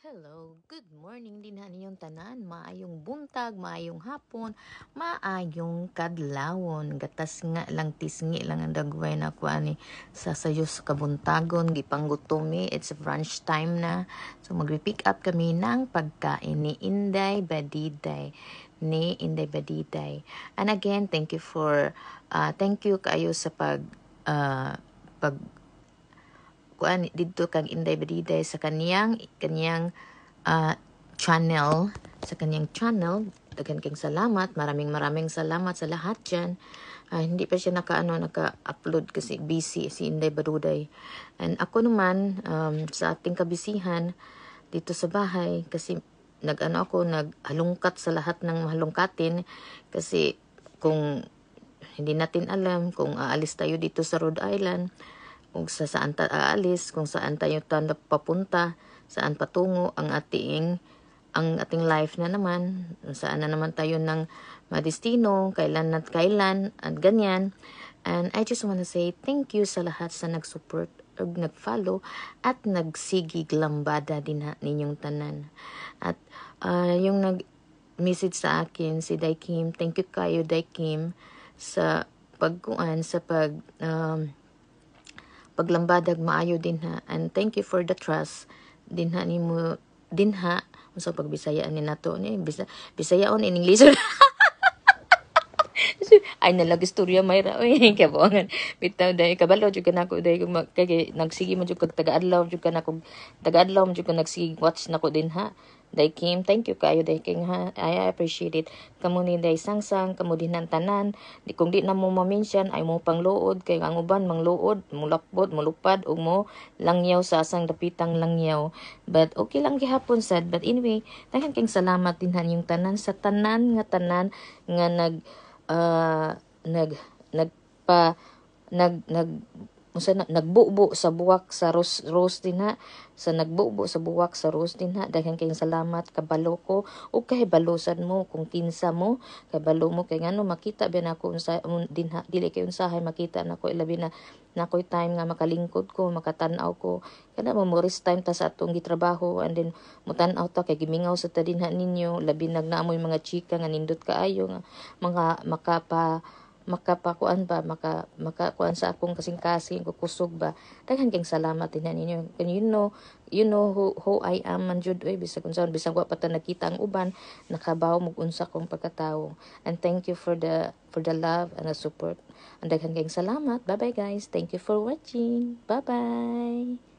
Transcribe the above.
Hello, good morning din ninyong tanan, maayong buntag, maayong hapon, maayong kadlawon. Gatas nga lang tisngi lang ang dagway na ko ani sa sayos kabuntagon, gipanggutumi, it's brunch time na. So magre-pick up kami ng pagkain ni Inday Badiday. And again, thank you kayo sa pag kuan didto kag Inday Badiday sa kaniyang channel, daghan kang salamat, maraming salamat sa lahat dyan. Hindi pa siya naka-upload kasi busy si Inday Badiday. And ako naman, sa ating kabisihan dito sa bahay, kasi naghalungkat sa lahat ng mahalungkatin, kasi kung hindi natin alam kung aalis tayo dito sa Rhode Island, kung saan tayo aalis, kung saan tayo papunta, saan patungo ang ating life na naman, saan na naman tayo ng madestino, kailan at ganyan. And I just want to say thank you sa lahat sa nag-support, nag-follow, at nagsigig lambada din ninyong tanan. At yung nag-message sa akin, si Daikim, thank you kayo Daikim, sa paglambadag maayo din ha, and thank you for the trust din ha nimo din ha sa pagbisayaan ni nato ni bisayaon in English. Ay nalag istorya Mayra oy kabuangan bitaw dai kabalo jud kanako dai kay nagsige man jud kag taga-adlaw jud kanako taga-adlaw jud ka nagsige watch nako din ha. Day Kim, thank you kayo Day King ha. I appreciate it. Kamo ni Day Sangsang, kamo din ng tanan. Kung di na mo ma-mention ay mo pangluod kay ang uban mangluod, mulakbot, mulupad ug mo langyaw sa asang dapitang langyaw. But okay lang gihapon sad. But anyway, daghan kang salamat din yung tanan sa tanan nga nag nagpa nagbubo sa buwak sa rose din ha, sa nagbubo sa buwak sa rose din ha. Daghan kayong salamat, kabalo ko o kay balusan mo kung kinsa mo kabalo mo kay ngano makita ba nako unsa din ha, dili kay unsahay makita nako ilabi na nakoy time nga makalingkod ko, makatan-aw ko kada mo rest time ta sa atong gitrabaho, and then mutan-aw ta kay gimingaw sa ta dinha ninyo, labi nagnaamoy mga chika nga nindot kaayo nga mga makapakuan sa akong kasing-kasing kukusog ba. Daghan kang salamat din ninyo. You know who I am man jud oy, bisag unsaon bisag wa pa ta nakita ang uban, nakabaw mo unsa kong pagkatawo. And thank you for the love and the support. And daghan kang salamat. Bye bye guys, thank you for watching. Bye bye.